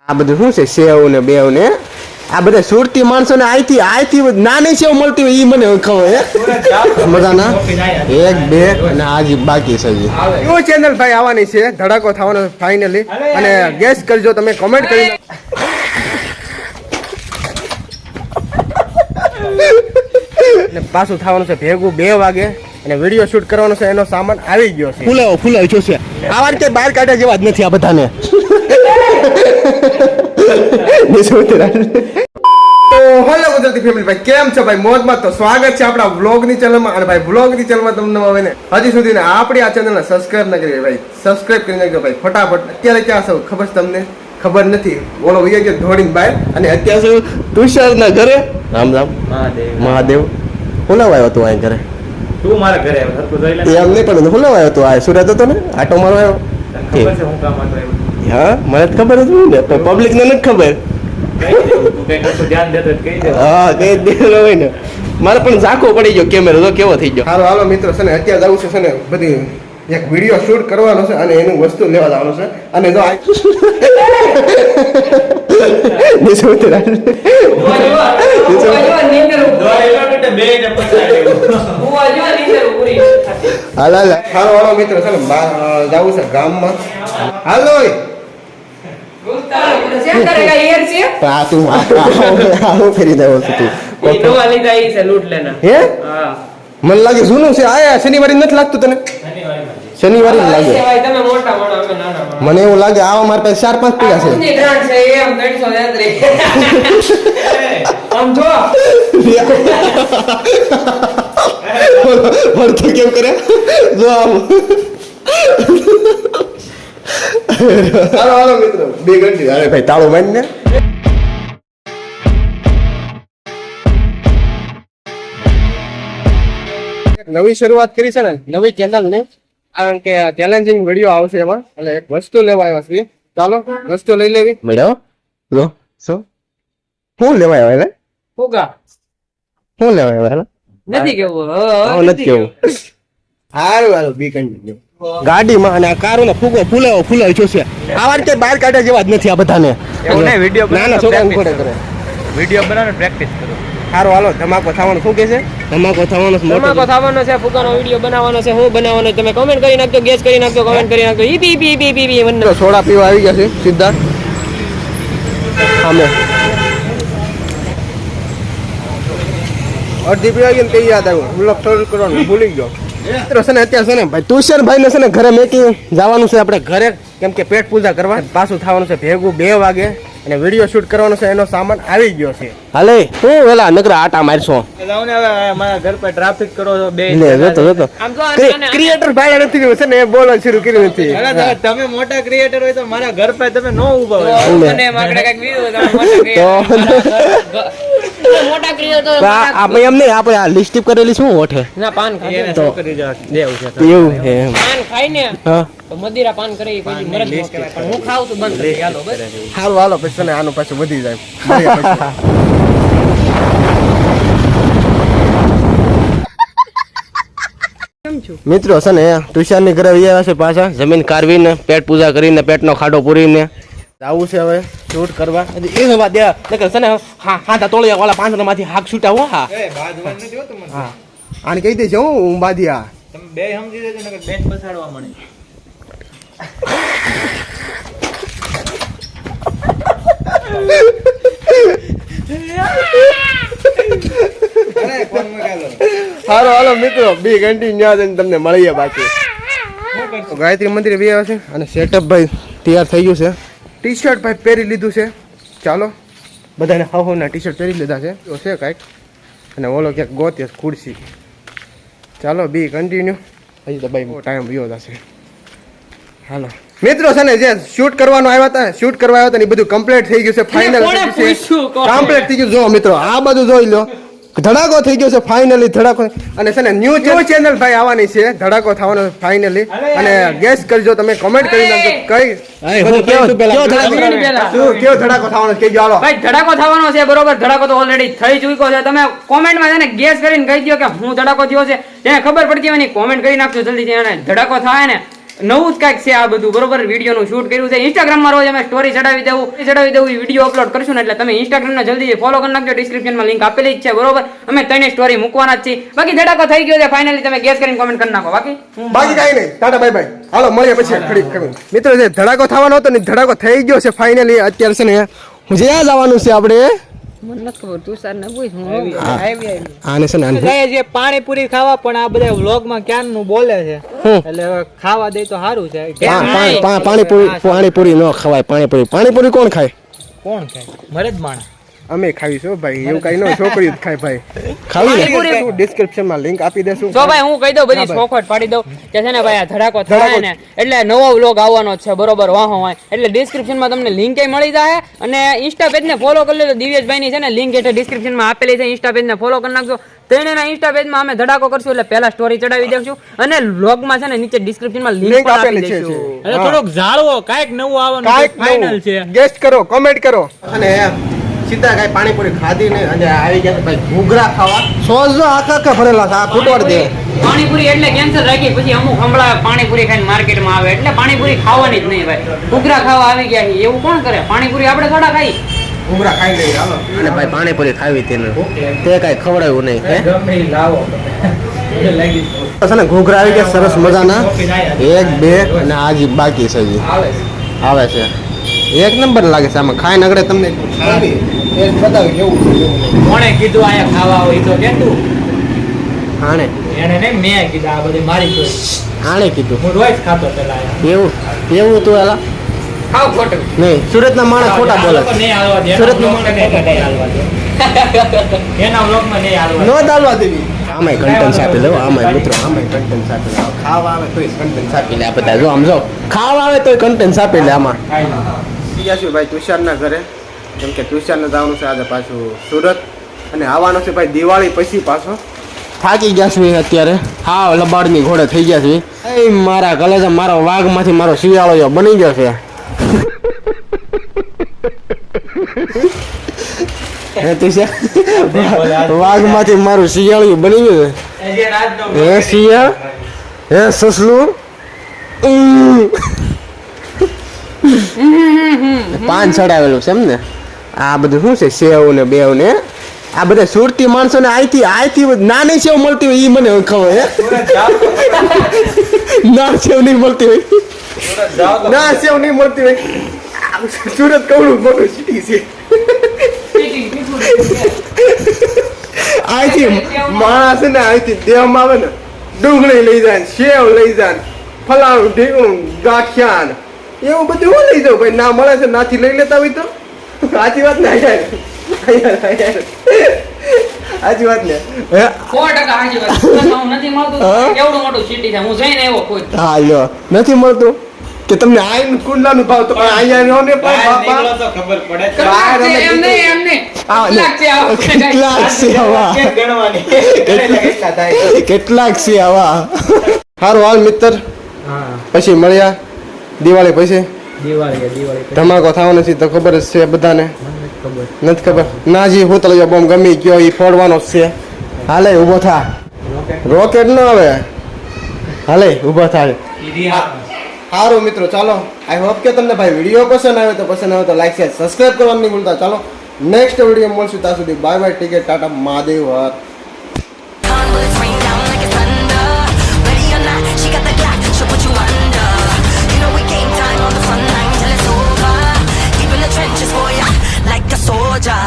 આ બધું શું છે સેવ ને બેવ ને આ બધા સુરતી માણસો ને આઈથી નાની સેવ મળતી હોય ઈ મને ખબર હે મજાના 1 2 અને આજી બાકી છે હજી યો ચેનલ ભાઈ આવવાની છે ધડાકો થવાનો ફાઇનલી અને ગેસ કરજો તમે કમેન્ટ કરી અને પાછું થવાનું છે ભેગું 2 વાગે અને વિડિયો શૂટ કરવાનો છે એનો સામાન આવી ગયો છે ફૂલાવ છો છે આ વાર કે બહાર કાઢ્યા જેવા જ નથી આ બધાને તો હેલો ગુજરાતી ફેમિલી ભાઈ કેમ છો ભાઈ મોજમાં તો સ્વાગત છે આપણા વ્લોગની ચેનલમાં અને ભાઈ વ્લોગની ચેનલમાં તમને હવે ને હજી સુધી ને આપણી આ ચેનલને સબસ્ક્રાઇબ ન કરી ભાઈ સબસ્ક્રાઇબ કરી નાખજો ભાઈ ફટાફટ અત્યારે ક્યાં છો ખબર છે તમને ખબર નથી ઓલો વૈયા ગયો દોડીને બહાર અને અત્યારે શું તુષારના ઘરે રામ રામ મહાદેવ હુલાવ આવ્યો તું અહીં ઘરે તું મારા ઘરે આવ્યો હતો જોઈ લે એમ નહીં પણ હુલાવ આવ્યો તું આ સુરત હતો ને આટો મારો આવ્યો ખબર છે હું કામ હતો આવ્યો હા મને ખબર હતી ને પણ પબ્લિક ને નથી ખબર હા કઈ દેલો હોય ને મારે પણ ઝાંખો પડી ગયો કેમેરો તો કેવો થઈ ગયો હાલો હાલો મિત્રો છે ને અત્યારે જવું છે ને બધી એક વિડીયો શૂટ કરવાનો છે અને એનું વસ્તુ લેવા જવાનું છે અને જો હાલો હાલો મિત્રો છે ને જવું છે ગામમાં હાલો મને લાગે જૂનું છે આયા શનિવારે નથી લાગતું તને શનિવારે લાગે મને એવું લાગે આવા મારી પાસે 4-5 પીડા છે કેમ કરે જો આમ હાલો હાલો મિત્રો 2 ઘંટી અરે ભાઈ તાળો મારીને નવી શરૂઆત કરી છે ને નવી ચેનલ ને કારણ કે ચેલેન્જિંગ વિડીયો આવશે એમાં એટલે એક વસ્તુ લેવા આવ્યા છીએ ચાલો વસ્તુ લઈ લેવી મેડમ લો શું લેવા આવ્યા એટલે શું લેવા આવ્યા નથી કેવું નથી કેવું હારું હાલો બી કન્ટિન્યુ ગાડીમાં અને આ કારો ને ફૂલાવ છો છે આ વાર કે બહાર કાઢ્યા જેવા જ નથી આ બધાને એવું નહીં વિડિયો નાના છોકરા કરે વિડિયો બનાવવાનો પ્રેક્ટિસ કરો સારું હાલો ધમાકો થવાનું શું કે છે ધમાકો થવાનો છે ફૂકાનો વિડીયો બનાવવાનો છે હું બનાવવાનો તમે કમેન્ટ કરી નાખજો ગેસ કરી નાખજો કમેન્ટ કરી નાખજો ઈ પી સોડા પીવા આવી ગયા છે સીધા સામે અડધી પીવા ગઈ ને કઈ યાદ આવ્યું બ્લોક શરૂ કરવાનું ભૂલી ગયો મિત્રો છે ને અત્યારે છે ને ભાઈ તુષારભાઈ ને છે ને ઘરે મેકી જવાનું છે આપણે ઘરે કેમ કે પેટ પૂજા કરવા પાછું થવાનું છે ભેગું 2 વાગે અને વિડીયો શૂટ કરવાનો છે એનો સામાન આવી ગયો છે હાલે હું વેલા નકરા આટા મારશો જાવ ને હવે મારા ઘર પર ટ્રાફિક કરો છો બે જોતો ક્રિએટર ભાઈ નથી છે ને એ બોલવાનું શરૂ કર્યું નથી તમે મોટા ક્રિએટર હોય તો મારા ઘર પર તમે નો ઊભા હોય મને માગડે કઈક બીજું મોટા ક્રિએટર આપણે એમ નહીં આપણે આ લિસ્ટિપ કરેલી શું ઓઠે ના પાન ખાય તો કરી દેવું છે એવું છે પાન ખાઈને હા તો મદિરા પાન કરી કોઈ મરજ ન કહેવાય પણ હું ખાવ તો બંધ કરી હાલો બસ હારું હાલો પછી ને આનું પાછું વધી જાય મિત્રો છે ને તુષારની ઘરે આવ્યા છે પાછા જમીન કારવીને પેટ પૂજા કરીને પેટનો ખાડો પૂરીને આવું છે હવે શૂટ કરવા એ વાત દે નકર છે ને હા તોળિયા વાળા 5 માંથી હાક છૂટા હો હા હા આને કહી દે છે હું બાધિયા તમે બે સમજી દેજો નકર બેન પછાડવા મળે હાલો હાલો મિત્રો 2 ઘંટી ન્યા જઈને તમને મળીએ બાકી ગાયત્રી મંદિરે બી આવે છે અને સેટઅપ ભાઈ તૈયાર થઈ ગયું છે ટી શર્ટ ભાઈ પહેરી લીધું છે ચાલો બધાને ના ટી શર્ટ પહેરી લીધા છે તો છે કાંઈક અને ઓલો ક્યાંક ગોત્યો ખુરશી ચાલો બી કન્ટિન્યુ હજી તો ભાઈ બહુ ટાઈમ વયો જશે હાલો મિત્રો છે ને જે શૂટ કરવાનું આવ્યા હતા શૂટ કરવા આવ્યા હતા ને એ બધું કમ્પ્લીટ થઈ ગયું છે ફાઇનલ કમ્પ્લીટ થઈ ગયું જો મિત્રો આ બધું જોઈ લો ધડાકો થઈ ગયો છે ફાઇનલી ધડાકો અને છે ને ન્યૂ ચેનલ ભાઈ આવવાની છે ધડાકો થવાનો ફાઇનલી અને ગેસ કરજો તમે કમેન્ટ કરી નાખજો કઈ કેવો ધડાકો થવાનો છે કહેજો હાલો ભાઈ ધડાકો થવાનો છે બરોબર ધડાકો તો ઓલરેડી થઈ ચૂક્યો છે તમે કોમેન્ટમાં છે ને ગેસ કરીને કહી દો કે હું ધડાકો થયો છે તેને ખબર પડતી હોય ને કોમેન્ટ કરી નાખજો જલ્દી એને ધડાકો થાય ને નવું જ કાંઈક છે આ બધું, બરોબર. વિડીયોનું શૂટ કર્યું છે. ઇન્સ્ટાગ્રામમાં રોજ અમે સ્ટોરી ચડાવી દેવું વિડીયો અપલોડ કરશું ને એટલે તમે ઇન્સ્ટાગ્રામને જલ્દી ફોલો કરી નાખજો. ડિસ્ક્રિપ્શનમાં લિંક આપેલી જ છે, બરોબર. અમે ત્રણેય સ્ટોરી મૂકવાના જ છીએ. બાકી ધડાકો થઈ ગયો છે ફાઇનલી. તમે ગેસ કરીને કોમેન્ટ કરી નાખો. બાકી કાંઈ નહીં. Tata bye bye. હાલો મળીએ પછી ખડી મિત્રો. જે ધડાકો થવાનો હતો ને ધડાકો થઈ ગયો છે ફાઇનલી. અત્યારે છે ને હું જ્યાં જવાનું છે આપણે મને નથી ખબર, તું સર ને પૂછ. આને છે ને જાય છે પાણીપુરી ખાવા, પણ આ બધા વ્લોગમાં ક્યારનું બોલે છે, એટલે હવે ખાવા દે તો સારું છે. પાણીપુરી ન ખવાય. પાણીપુરી કોણ ખાય? કોણ ખાય? મરદ માણસ. અમે ખાવીશું ભાઈ, એવું કઈ ન. છોકરીઓ જ ખાય ભાઈ. ખાવી ડિસ્ક્રિપ્શનમાં લિંક આપી દેશું. તો ભાઈ હું કહી દઉં, બધી ચોખવટ પાડી દઉં કે છે ને ભાઈ આ ધડાકો થાય ને એટલે નવો વ્લોગ આવવાનો છે, બરોબર. વાહો હોય એટલે ડિસ્ક્રિપ્શનમાં તમને લિંક મળી જાય. અને ઇન્સ્ટા પેજ ને ફોલો કરી લેજો. દિવ્યેશભાઈ ની છે ને લિંક એટલે ડિસ્ક્રિપ્શનમાં આપેલી છે. ઇન્સ્ટા પેજ ને ફોલો કરી નાખજો. તેના ઇન્સ્ટા પેજમાં અમે ધડાકો કરશું એટલે પહેલા સ્ટોરી ચડાવી દેશું. અને વ્લોગમાં છે ને નીચે ડિસ્ક્રિપ્શનમાં લિંક આપેલી છે. એટલે થોડોક જાળવો, કાંઈક નવું આવવાનું ફાઇનલ છે. ગેસ્ટ કરો, કોમેન્ટ કરો. અને સીધા કઈ પાણીપુરી ખાધી ને અને આવી ગયા ભાઈ ઘૂઘરા ખાવા. સોસ જો આખા ભરેલા છે. આ ફૂટવાડ દે. પાણીપુરી એટલે કેન્સલ રાખી. પછી અમુક હમણાં પાણીપુરી ખાઈને માર્કેટમાં આવે એટલે પાણીપુરી ખાવાની જ નહીં ભાઈ. ઘૂઘરા ખાવા આવી ગયા છે. એવું કોણ કરે? પાણીપુરી આપણે થોડા ખાઈ. ઘૂઘરા ખાઈ લઈએ હાલો. અને ભાઈ પાણીપુરી ખાવી તેને તે કઈ ખવડાવ્યું નહીં. ગમે ઈ લાવો. છે ને ઘૂઘરા આવી ગયા સરસ મજાના. 1 2 અને આજી બાકી છે. હજી આવે છે. એક નંબર લાગે છે. આમાં ખાઈને આગળ તમને બતાવી કેવું કોણે કીધું આયા ખાવા હોય તો કે તું? આણે એને નહીં, મેં કીધું. આ બધી મારી ચોઈસ. આણે કીધું. હું રોજ ખાતો પેલા આયા. એવું તું એલા ખાવ ખોટું નહીં. સુરતના માણસ ખોટા બોલે. નહીં હાલવા દે. સુરતનો નહીં હાલવા દે. એના વ્લોગમાં નહીં હાલવા નો દાલવા દેવી. આમાંય કન્ટેન્ટ આપી લો. આમાંય મિત્રો આમાંય કન્ટેન્ટ આપી લો. ખાવા આવે તોય કન્ટેન્ટ આપી લે. આ બધા જો આમ જો ખાવા આવે તોય કન્ટેન્ટ આપી લે. આમાં ગયા છું ભાઈ તુષારના ઘરે, કેમ કે તુષારને જવાનું છે આજે પાછું સુરત. અને આવવાનો છે ભાઈ દિવાળી પછી પાછો. થાકી ગયા છે અત્યારે. હા લબાડની ઘોડે થઈ ગયા છે. એ મારા કલેજા મારો વાઘમાંથી મારો શિયાળો બની ગયો છે. હે તુષાર વાઘમાંથી મારું શિયાળિયું બની ગયું છે. હે શિયાળ, હે સસલું. પાન ચડાવેલું છે એમ ને. આ બધું શું છે? સેવ ને બેવ ને. આ બધા સુરતી માણસો ને આઈથી નાની સેવ મળતી હોય એ મને ખબર. ના સેવ નહીં મળતી હોય. ના સેવ નહીં મળતી હોય. સુરત કવડું મોટું સિટી છે. અહીંથી માણસ ને અહીંથી દેહમાં આવે ને ડુંગળી લઈ જાય, સેવ લઈ જાય, ફલાણું ઢીકણું ગાંઠિયા ને એવું બધું હું લઈ જાઉં ભાઈ. ના મળે છે નાથી લઈ લેતા હોય તો. સાચી વાત ને? સાચી વાત ને? 100% સાચી વાત. નથી મળતું. કેવડું મોટું સિટી છે. હું જઈને આવ્યો ખુદ. હા લ્યો નથી મળતું કે તમને આઈન કુંડલાનું ભાવ તો અહીંયા ને પણ તો ખબર પડે. કેટલાક છે? એમ નહીં. કેટલાક છે આવા? કેટલાક છે આવા? કેટલાક છે આવા? સારું હાલ મિત્ર, પછી મળ્યા દિવાળી પછી. દિવાળી ધમાકો થવાનો છે તો ખબર જ છે બધાને. નથી ખબર? ના જી હું તો બોમ્બ ગમી ગયો એ ફોડવાનો જ છે. હાલે ઊભો થા. રોકેટ ન આવે. હાલે ઊભો થાય. સારું મિત્રો ચાલો. આઈ હોપ કે તમને ભાઈ વિડીયો પસંદ આવે તો લાઈક શેર સબસ્ક્રાઇબ કરવાનું નહીં ભૂલતા. ચાલો નેક્સ્ટ વિડીયો મળશું. ત્યાં સુધી બાય બાય. ટિકિટ ટાટા મહાદેવ હર. Bullets rain down like it's thunder. Ready or not, she got the Glock, she'll put you under. You know we game time on the front line till it's over. Deep in the trenches for ya, like a soldier.